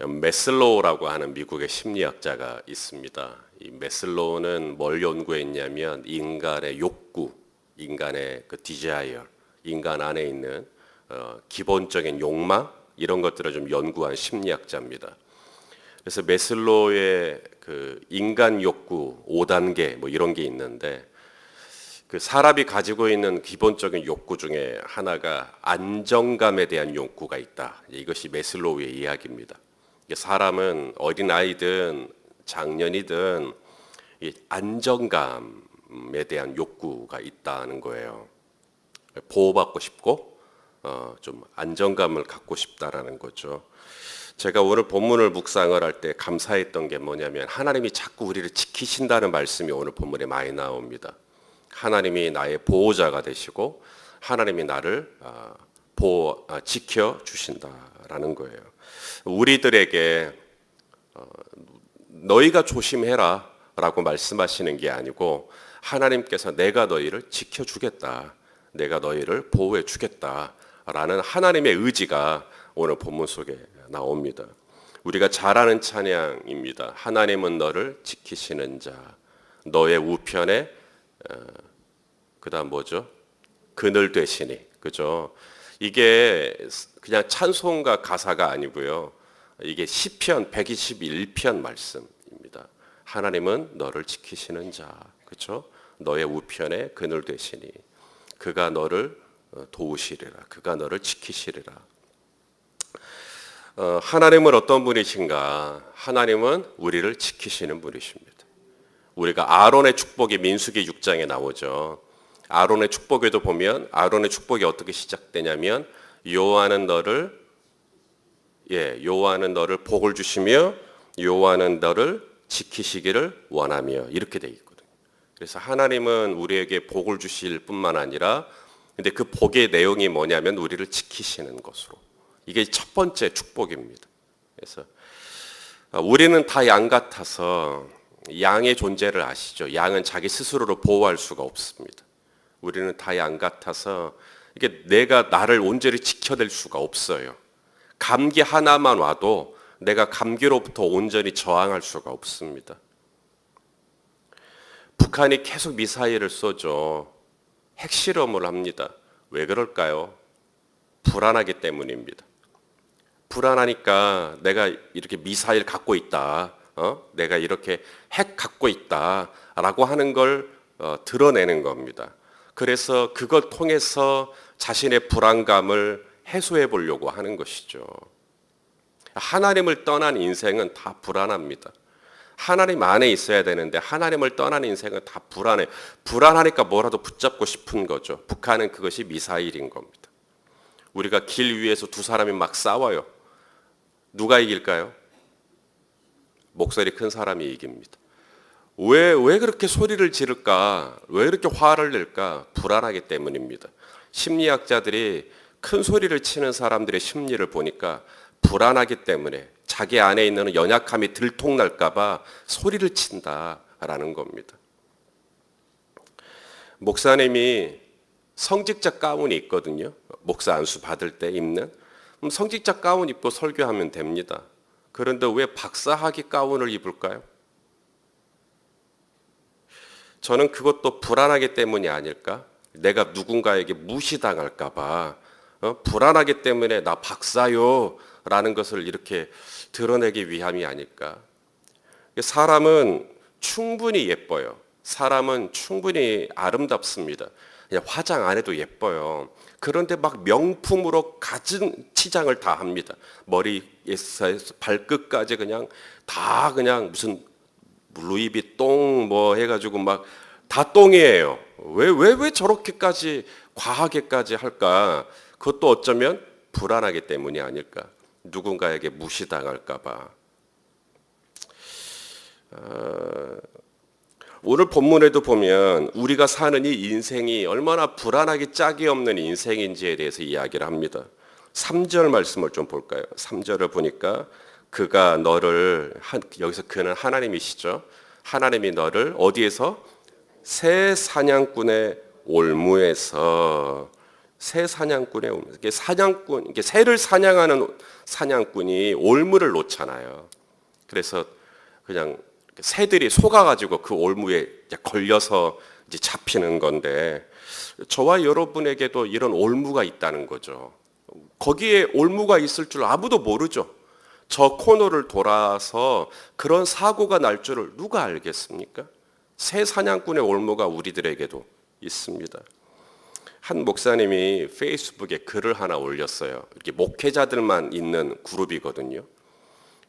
매슬로우라고 하는 미국의 심리학자가 있습니다. 이 매슬로우는 뭘 연구했냐면 인간의 욕구, 인간의 그 desire, 인간 안에 있는 기본적인 욕망 이런 것들을 좀 연구한 심리학자입니다. 그래서 매슬로우의 그 인간 욕구 5단계 뭐 이런 게 있는데 그 사람이 가지고 있는 기본적인 욕구 중에 하나가 안정감에 대한 욕구가 있다. 이것이 매슬로우의 이야기입니다. 사람은 어린아이든 장년이든 이 안정감에 대한 욕구가 있다는 거예요. 보호받고 싶고 좀 안정감을 갖고 싶다라는 거죠. 제가 오늘 본문을 묵상을 할 때 감사했던 게 뭐냐면 하나님이 자꾸 우리를 지키신다는 말씀이 오늘 본문에 많이 나옵니다. 하나님이 나의 보호자가 되시고 하나님이 나를 지켜주신다라는 거예요. 우리들에게 너희가 조심해라 라고 말씀하시는 게 아니고 하나님께서 내가 너희를 지켜주겠다, 내가 너희를 보호해 주겠다 라는 하나님의 의지가 오늘 본문 속에 나옵니다. 우리가 잘 아는 찬양입니다. 하나님은 너를 지키시는 자, 너의 우편에 그다음 뭐죠? 그늘 되시니, 그죠? 이게 그냥 찬송가 가사가 아니고요. 이게 시편 121편 말씀입니다. 하나님은 너를 지키시는 자, 그죠? 너의 우편에 그늘 되시니 그가 너를 도우시리라, 그가 너를 지키시리라. 하나님은 어떤 분이신가? 하나님은 우리를 지키시는 분이십니다. 우리가 아론의 축복이 민수기 6장에 나오죠. 아론의 축복에도 보면 아론의 축복이 어떻게 시작되냐면 여호와는 너를 복을 주시며 여호와는 너를 지키시기를 원하며 이렇게 돼 있거든요. 그래서 하나님은 우리에게 복을 주실 뿐만 아니라 근데 그 복의 내용이 뭐냐면 우리를 지키시는 것으로. 이게 첫 번째 축복입니다. 그래서 우리는 다 양 같아서 양의 존재를 아시죠? 양은 자기 스스로를 보호할 수가 없습니다. 우리는 다 양 같아서 이게 내가 나를 온전히 지켜낼 수가 없어요. 감기 하나만 와도 내가 감기로부터 온전히 저항할 수가 없습니다. 북한이 계속 미사일을 쏘죠. 핵실험을 합니다. 왜 그럴까요? 불안하기 때문입니다. 불안하니까 내가 이렇게 미사일 갖고 있다, 내가 이렇게 핵 갖고 있다라고 하는 걸 드러내는 겁니다. 그래서 그걸 통해서 자신의 불안감을 해소해 보려고 하는 것이죠. 하나님을 떠난 인생은 다 불안합니다. 하나님 안에 있어야 되는데 하나님을 떠난 인생은 다 불안해. 불안하니까 뭐라도 붙잡고 싶은 거죠. 북한은 그것이 미사일인 겁니다. 우리가 길 위에서 두 사람이 막 싸워요. 누가 이길까요? 목소리 큰 사람이 이깁니다. 왜 그렇게 소리를 지를까? 왜 이렇게 화를 낼까? 불안하기 때문입니다. 심리학자들이 큰 소리를 치는 사람들의 심리를 보니까 불안하기 때문에 자기 안에 있는 연약함이 들통날까 봐 소리를 친다라는 겁니다. 목사님이 성직자 가운이 있거든요. 목사 안수 받을 때 입는. 성직자 가운 입고 설교하면 됩니다. 그런데 왜 박사학위 가운을 입을까요? 저는 그것도 불안하기 때문이 아닐까? 내가 누군가에게 무시당할까 봐 불안하기 때문에 나 박사요 라는 것을 이렇게 드러내기 위함이 아닐까? 사람은 충분히 예뻐요. 사람은 충분히 아름답습니다. 그냥 화장 안 해도 예뻐요. 그런데 막 명품으로 갖은 치장을 다 합니다. 머리에서 발끝까지 그냥 다 그냥 무슨 루이비통 뭐 해가지고 막 다 똥이에요. 왜 저렇게까지 과하게까지 할까? 그것도 어쩌면 불안하기 때문이 아닐까? 누군가에게 무시당할까 봐. 오늘 본문에도 보면 우리가 사는 이 인생이 얼마나 불안하기 짝이 없는 인생인지에 대해서 이야기를 합니다. 3절 말씀을 좀 볼까요? 3절을 보니까 그가 너를, 여기서 그는 하나님이시죠. 하나님이 너를 어디에서? 새 사냥꾼의 올무에서 새 사냥꾼의 올무. 이게 사냥꾼, 이게 새를 사냥하는 사냥꾼이 올무를 놓잖아요. 그래서 그냥 새들이 속아가지고 그 올무에 걸려서 이제 잡히는 건데, 저와 여러분에게도 이런 올무가 있다는 거죠. 거기에 올무가 있을 줄 아무도 모르죠. 저 코너를 돌아서 그런 사고가 날 줄을 누가 알겠습니까? 새 사냥꾼의 올무가 우리들에게도 있습니다. 한 목사님이 페이스북에 글을 하나 올렸어요. 이렇게 목회자들만 있는 그룹이거든요.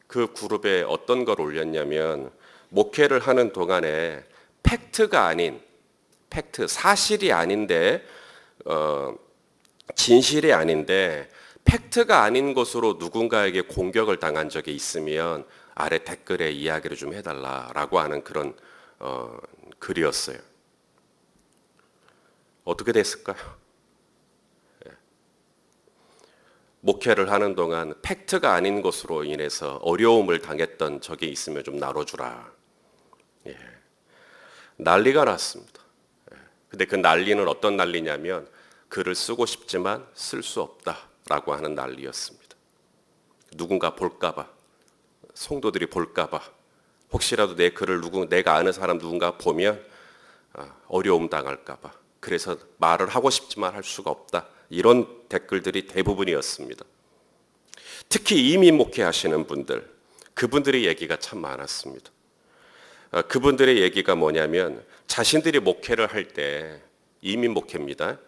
그 그룹에 어떤 걸 올렸냐면, 목회를 하는 동안에 팩트가 아닌, 사실이 아닌데, 진실이 아닌데 팩트가 아닌 것으로 누군가에게 공격을 당한 적이 있으면 아래 댓글에 이야기를 좀 해달라라고 하는 그런 글이었어요. 어떻게 됐을까요? 목회를 하는 동안 팩트가 아닌 것으로 인해서 어려움을 당했던 적이 있으면 좀 나눠주라. 난리가 났습니다. 근데 그 난리는 어떤 난리냐면, 글을 쓰고 싶지만 쓸 수 없다라고 하는 난리였습니다. 누군가 볼까봐, 성도들이 볼까봐, 혹시라도 내 글을 내가 아는 사람 누군가 보면 어려움 당할까봐, 그래서 말을 하고 싶지만 할 수가 없다. 이런 댓글들이 대부분이었습니다. 특히 이민 목회하시는 분들, 그분들의 얘기가 참 많았습니다. 그분들의 얘기가 뭐냐면, 자신들이 목회를 할 때, 이민 목회입니다.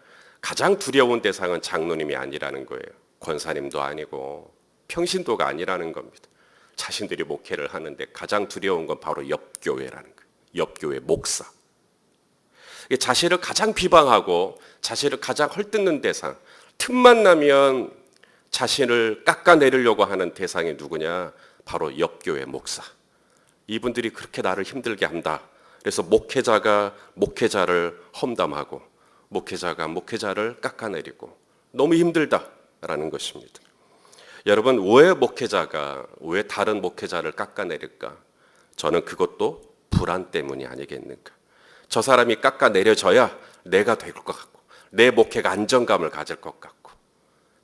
가장 두려운 대상은 장로님이 아니라는 거예요. 권사님도 아니고 평신도가 아니라는 겁니다. 자신들이 목회를 하는데 가장 두려운 건 바로 옆교회라는 거예요. 옆교회 목사. 자신을 가장 비방하고 자신을 가장 헐뜯는 대상, 틈만 나면 자신을 깎아내리려고 하는 대상이 누구냐? 바로 옆교회 목사. 이분들이 그렇게 나를 힘들게 한다. 그래서 목회자가 목회자를 험담하고 목회자가 목회자를 깎아내리고 너무 힘들다라는 것입니다. 여러분, 왜 다른 목회자를 깎아내릴까? 저는 그것도 불안 때문이 아니겠는가. 저 사람이 깎아내려져야 내가 될 것 같고 내 목회가 안정감을 가질 것 같고,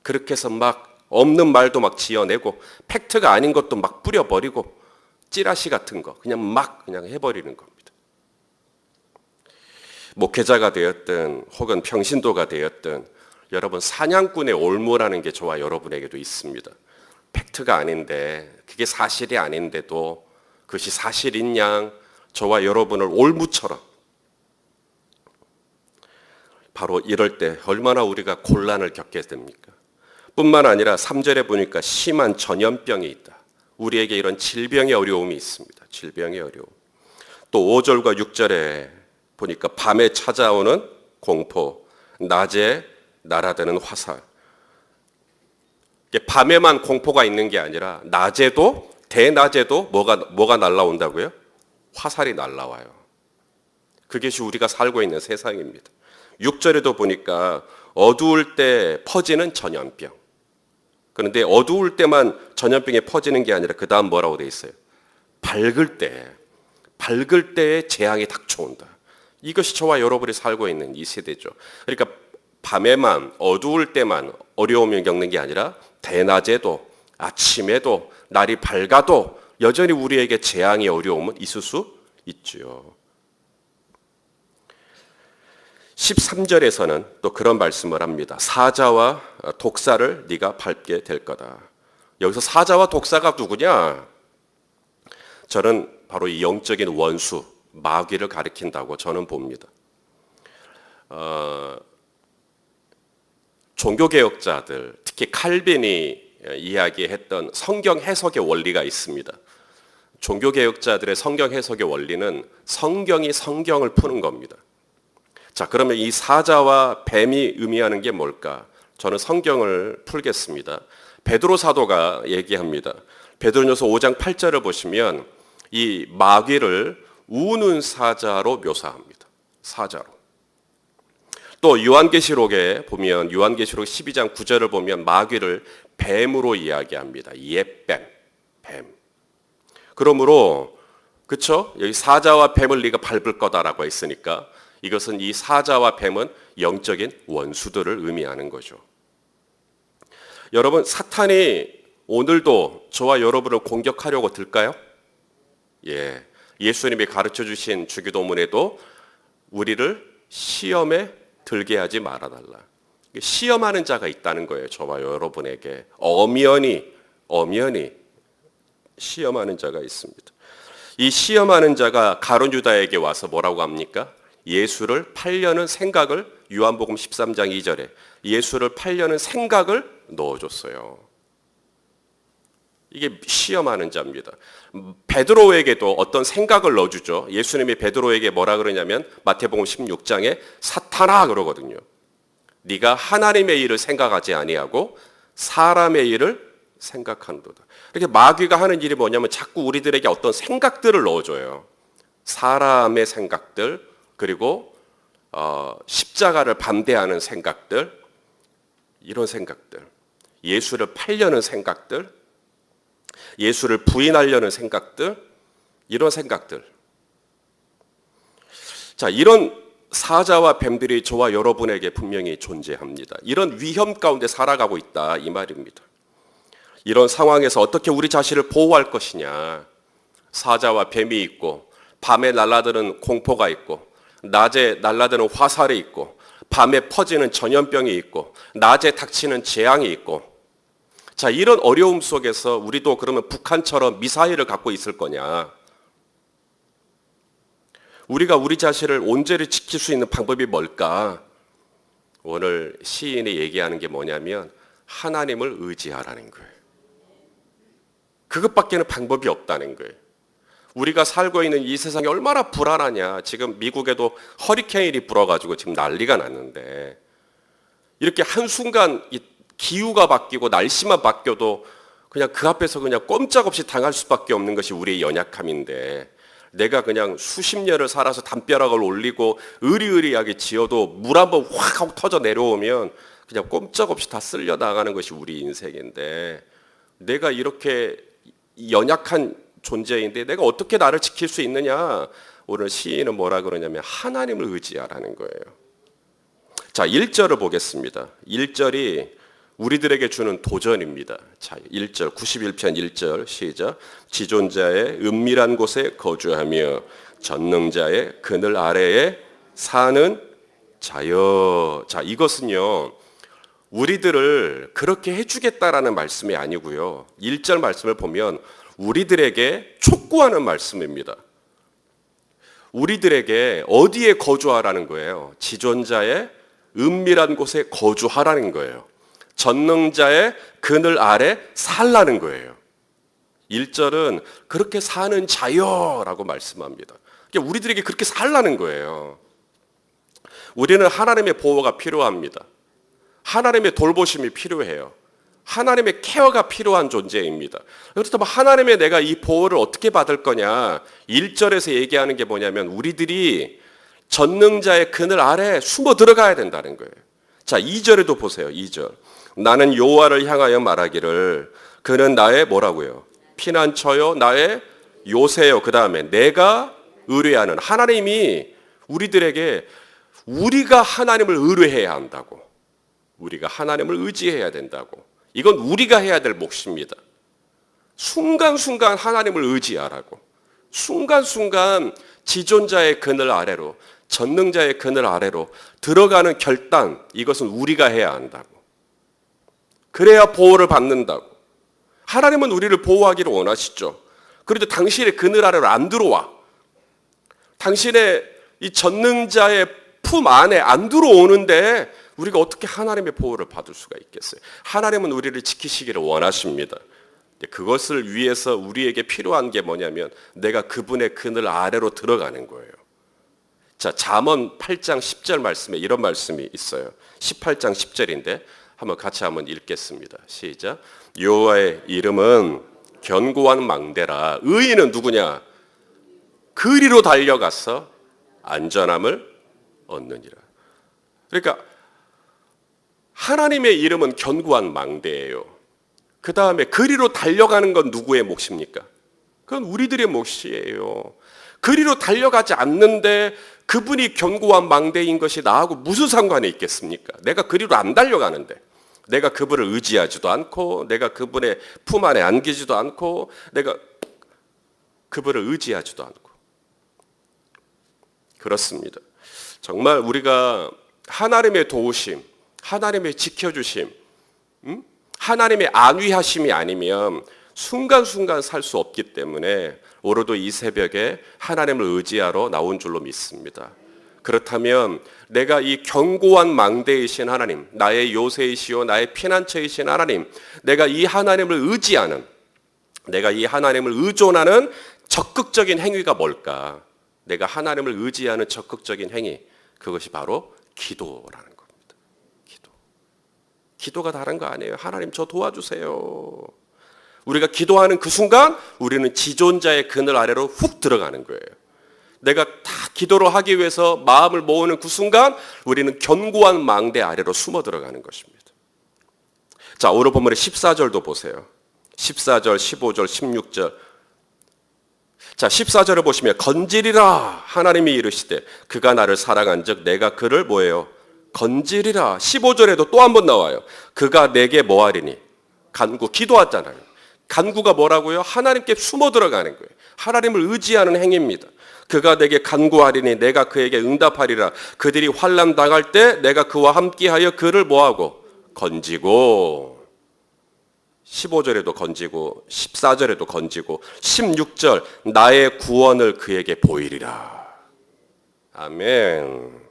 그렇게 해서 막 없는 말도 막 지어내고 팩트가 아닌 것도 막 뿌려버리고 찌라시 같은 거 그냥 해버리는 겁니다. 목회자가 되었든 혹은 평신도가 되었든 여러분, 사냥꾼의 올무라는 게 저와 여러분에게도 있습니다. 팩트가 아닌데, 그게 사실이 아닌데도 그것이 사실인 양 저와 여러분을 올무처럼, 바로 이럴 때 얼마나 우리가 곤란을 겪게 됩니까? 뿐만 아니라 3절에 보니까 심한 전염병이 있다. 우리에게 이런 질병의 어려움이 있습니다. 질병의 어려움. 또 5절과 6절에 보니까 밤에 찾아오는 공포, 낮에 날아드는 화살. 밤에만 공포가 있는 게 아니라 낮에도, 대낮에도 뭐가 날아온다고요? 화살이 날아와요. 그것이 우리가 살고 있는 세상입니다. 6절에도 보니까 어두울 때 퍼지는 전염병. 그런데 어두울 때만 전염병이 퍼지는 게 아니라 그 다음 뭐라고 돼 있어요? 밝을 때에 재앙이 닥쳐온다. 이것이 저와 여러분이 살고 있는 이 세대죠. 그러니까 밤에만, 어두울 때만 어려움을 겪는 게 아니라 대낮에도, 아침에도, 날이 밝아도 여전히 우리에게 재앙의 어려움은 있을 수 있죠. 13절에서는 또 그런 말씀을 합니다. 사자와 독사를 네가 밟게 될 거다. 여기서 사자와 독사가 누구냐? 저는 바로 이 영적인 원수, 마귀를 가리킨다고 저는 봅니다. 종교개혁자들, 특히 칼빈이 이야기했던 성경 해석의 원리가 있습니다. 종교개혁자들의 성경 해석의 원리는 성경이 성경을 푸는 겁니다. 자, 그러면 이 사자와 뱀이 의미하는 게 뭘까? 저는 성경을 풀겠습니다. 베드로 사도가 얘기합니다. 베드로전서 5장 8절을 보시면 이 마귀를 우는 사자로 묘사합니다. 사자로. 또 요한계시록에 보면, 요한계시록 12장 9절을 보면 마귀를 뱀으로 이야기합니다. 옛뱀, 뱀. 그러므로 그렇죠? 여기 사자와 뱀을 네가 밟을 거다라고 했으니까 이것은 이 사자와 뱀은 영적인 원수들을 의미하는 거죠. 여러분, 사탄이 오늘도 저와 여러분을 공격하려고 들까요? 예. 예수님이 가르쳐 주신 주기도문에도 우리를 시험에 들게 하지 말아달라. 시험하는 자가 있다는 거예요. 저와 여러분에게 엄연히 시험하는 자가 있습니다. 이 시험하는 자가 가룟 유다에게 와서 뭐라고 합니까? 예수를 팔려는 생각을, 요한복음 13장 2절에 예수를 팔려는 생각을 넣어줬어요. 이게 시험하는 자입니다. 베드로에게도 어떤 생각을 넣어주죠. 예수님이 베드로에게 뭐라 그러냐면 마태복음 16장에 사탄아 그러거든요. 네가 하나님의 일을 생각하지 아니하고 사람의 일을 생각하는도다. 이렇게 마귀가 하는 일이 뭐냐면 자꾸 우리들에게 어떤 생각들을 넣어줘요. 사람의 생각들, 그리고 십자가를 반대하는 생각들, 이런 생각들, 예수를 팔려는 생각들, 예수를 부인하려는 생각들, 이런 생각들. 자, 이런 사자와 뱀들이 저와 여러분에게 분명히 존재합니다. 이런 위험 가운데 살아가고 있다, 이 말입니다. 이런 상황에서 어떻게 우리 자신을 보호할 것이냐. 사자와 뱀이 있고, 밤에 날아드는 공포가 있고, 낮에 날아드는 화살이 있고, 밤에 퍼지는 전염병이 있고, 낮에 닥치는 재앙이 있고. 자, 이런 어려움 속에서 우리도 그러면 북한처럼 미사일을 갖고 있을 거냐? 우리가 우리 자신을 온전히 지킬 수 있는 방법이 뭘까? 오늘 시인이 얘기하는 게 뭐냐면 하나님을 의지하라는 거예요. 그것밖에는 방법이 없다는 거예요. 우리가 살고 있는 이 세상이 얼마나 불안하냐. 지금 미국에도 허리케인이 불어가지고 지금 난리가 났는데, 이렇게 한순간 이 기후가 바뀌고 날씨만 바뀌어도 그냥 그 앞에서 그냥 꼼짝없이 당할 수밖에 없는 것이 우리의 연약함인데, 내가 그냥 수십 년을 살아서 담벼락을 올리고 의리의리하게 지어도 물 한번 확 하고 터져 내려오면 그냥 꼼짝없이 다 쓸려 나가는 것이 우리 인생인데, 내가 이렇게 연약한 존재인데 내가 어떻게 나를 지킬 수 있느냐? 오늘 시인은 뭐라 그러냐면 하나님을 의지하라는 거예요. 자, 1절을 보겠습니다. 1절이 우리들에게 주는 도전입니다. 자, 1절 91편 1절 시작. 지존자의 은밀한 곳에 거주하며 전능자의 그늘 아래에 사는 자여. 자, 이것은요, 우리들을 그렇게 해주겠다라는 말씀이 아니고요. 1절 말씀을 보면 우리들에게 촉구하는 말씀입니다. 우리들에게 어디에 거주하라는 거예요? 지존자의 은밀한 곳에 거주하라는 거예요. 전능자의 그늘 아래 살라는 거예요. 1절은 그렇게 사는 자여라고 말씀합니다. 그러니까 우리들에게 그렇게 살라는 거예요. 우리는 하나님의 보호가 필요합니다. 하나님의 돌보심이 필요해요. 하나님의 케어가 필요한 존재입니다. 그렇다면 하나님의 내가 이 보호를 어떻게 받을 거냐? 1절에서 얘기하는 게 뭐냐면 우리들이 전능자의 그늘 아래 숨어 들어가야 된다는 거예요. 자, 2절에도 보세요. 2절. 나는 여호와를 향하여 말하기를 그는 나의 뭐라고요? 피난처요, 나의 요새요. 그 다음에 내가 의뢰하는, 하나님이 우리들에게 우리가 하나님을 의뢰해야 한다고, 우리가 하나님을 의지해야 된다고. 이건 우리가 해야 될 몫입니다. 순간순간 하나님을 의지하라고, 순간순간 지존자의 그늘 아래로, 전능자의 그늘 아래로 들어가는 결단, 이것은 우리가 해야 한다고. 그래야 보호를 받는다고. 하나님은 우리를 보호하기를 원하시죠. 그런데 당신의 그늘 아래로 안 들어와. 당신의 이 전능자의 품 안에 안 들어오는데 우리가 어떻게 하나님의 보호를 받을 수가 있겠어요? 하나님은 우리를 지키시기를 원하십니다. 그것을 위해서 우리에게 필요한 게 뭐냐면 내가 그분의 그늘 아래로 들어가는 거예요. 자, 잠언 8장 10절 말씀에 이런 말씀이 있어요. 18장 10절인데 한번 같이 한번 읽겠습니다. 시작. 여호와의 이름은 견고한 망대라. 의인은 누구냐? 그리로 달려가서 안전함을 얻느니라. 그러니까 하나님의 이름은 견고한 망대예요. 그 다음에 그리로 달려가는 건 누구의 몫입니까? 그건 우리들의 몫이에요. 그리로 달려가지 않는데 그분이 견고한 망대인 것이 나하고 무슨 상관이 있겠습니까? 내가 그리로 안 달려가는데, 내가 그분을 의지하지도 않고, 내가 그분의 품 안에 안기지도 않고, 내가 그분을 의지하지도 않고. 그렇습니다. 정말 우리가 하나님의 도우심, 하나님의 지켜주심, 하나님의 안위하심이 아니면 순간순간 살 수 없기 때문에 오늘도 이 새벽에 하나님을 의지하러 나온 줄로 믿습니다. 그렇다면 내가 이 견고한 망대이신 하나님, 나의 요새이시오 나의 피난처이신 하나님, 내가 이 하나님을 의지하는, 내가 이 하나님을 의존하는 적극적인 행위가 뭘까? 내가 하나님을 의지하는 적극적인 행위, 그것이 바로 기도라는 겁니다. 기도가 다른 거 아니에요. 하나님 저 도와주세요. 우리가 기도하는 그 순간 우리는 지존자의 그늘 아래로 훅 들어가는 거예요. 내가 다 기도를 하기 위해서 마음을 모으는 그 순간 우리는 견고한 망대 아래로 숨어 들어가는 것입니다. 자, 오늘 본문의 14절도 보세요. 14절, 15절, 16절. 자, 14절을 보시면 건지리라 하나님이 이르시되 그가 나를 사랑한즉 내가 그를 뭐예요? 건지리라. 15절에도 또 한 번 나와요. 그가 내게 뭐하리니? 간구, 기도하잖아요. 간구가 뭐라고요? 하나님께 숨어 들어가는 거예요. 하나님을 의지하는 행위입니다. 그가 내게 간구하리니 내가 그에게 응답하리라. 그들이 환난 당할 때 내가 그와 함께하여 그를 뭐하고? 건지고. 15절에도 건지고 14절에도 건지고 16절 나의 구원을 그에게 보이리라. 아멘.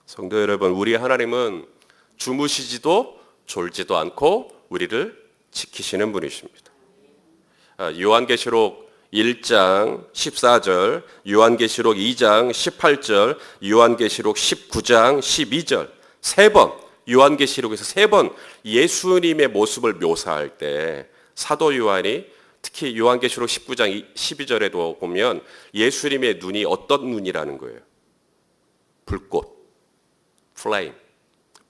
성도 여러분, 우리 하나님은 주무시지도 졸지도 않고 우리를 지키시는 분이십니다. 요한계시록 1장 14절, 요한계시록 2장 18절, 요한계시록 19장 12절 세 번, 요한계시록에서 세 번 예수님의 모습을 묘사할 때 사도 요한이 특히 요한계시록 19장 12절에도 보면 예수님의 눈이 어떤 눈이라는 거예요? 불꽃, 플레임,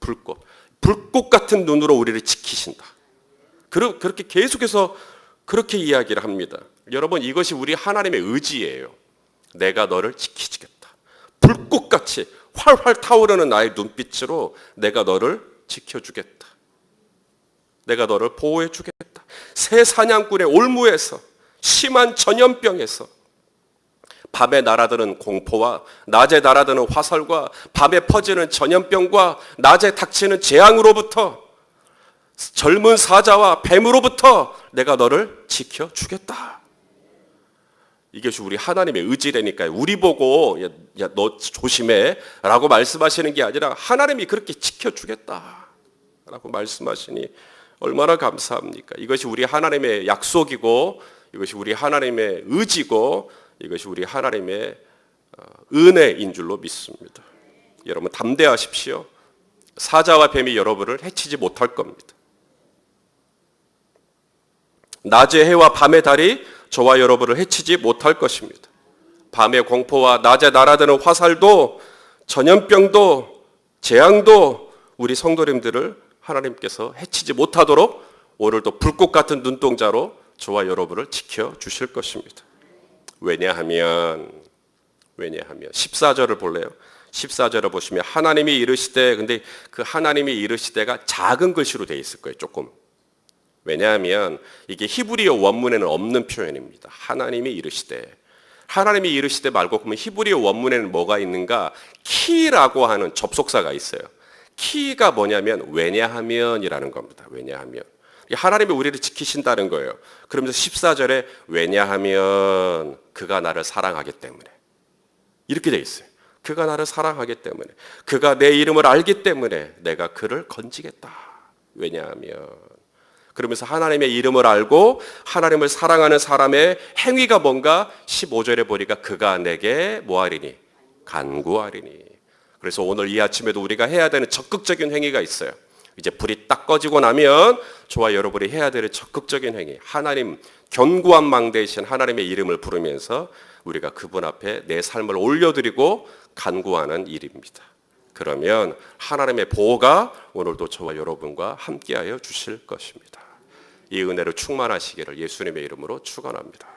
불꽃 같은 눈으로 우리를 지키신다. 그렇게 계속해서 그렇게 이야기를 합니다. 여러분, 이것이 우리 하나님의 의지예요. 내가 너를 지키시겠다. 불꽃같이 활활 타오르는 나의 눈빛으로 내가 너를 지켜주겠다. 내가 너를 보호해주겠다. 새 사냥꾼의 올무에서, 심한 전염병에서, 밤에 날아드는 공포와 낮에 날아드는 화살과 밤에 퍼지는 전염병과 낮에 닥치는 재앙으로부터, 젊은 사자와 뱀으로부터 내가 너를 지켜주겠다. 이것이 우리 하나님의 의지라니까요. 우리 보고 야, 너 조심해 라고 말씀하시는 게 아니라 하나님이 그렇게 지켜주겠다 라고 말씀하시니 얼마나 감사합니까? 이것이 우리 하나님의 약속이고 이것이 우리 하나님의 의지고 이것이 우리 하나님의 은혜인 줄로 믿습니다. 여러분 담대하십시오. 사자와 뱀이 여러분을 해치지 못할 겁니다. 낮의 해와 밤의 달이 저와 여러분을 해치지 못할 것입니다. 밤의 공포와 낮에 날아드는 화살도 전염병도 재앙도 우리 성도님들을 하나님께서 해치지 못하도록 오늘도 불꽃 같은 눈동자로 저와 여러분을 지켜주실 것입니다. 왜냐하면 14절을 볼래요? 14절을 보시면 하나님이 이르시되, 근데 그 하나님이 이르시되가 작은 글씨로 되어 있을 거예요. 조금. 왜냐하면 이게 히브리어 원문에는 없는 표현입니다. 하나님이 이르시되. 하나님이 이르시되 말고 그러면 히브리어 원문에는 뭐가 있는가? 키라고 하는 접속사가 있어요. 키가 뭐냐면 왜냐하면이라는 겁니다. 왜냐하면. 하나님이 우리를 지키신다는 거예요. 그러면서 14절에 왜냐하면 그가 나를 사랑하기 때문에. 이렇게 되어 있어요. 그가 나를 사랑하기 때문에. 그가 내 이름을 알기 때문에 내가 그를 건지겠다. 왜냐하면. 그러면서 하나님의 이름을 알고 하나님을 사랑하는 사람의 행위가 뭔가 15절에 보니까 그가 내게 뭐하리니? 간구하리니. 그래서 오늘 이 아침에도 우리가 해야 되는 적극적인 행위가 있어요. 이제 불이 딱 꺼지고 나면 저와 여러분이 해야 될 적극적인 행위, 하나님 견고한 망대이신 하나님의 이름을 부르면서 우리가 그분 앞에 내 삶을 올려드리고 간구하는 일입니다. 그러면 하나님의 보호가 오늘도 저와 여러분과 함께하여 주실 것입니다. 이 은혜로 충만하시기를 예수님의 이름으로 축원합니다.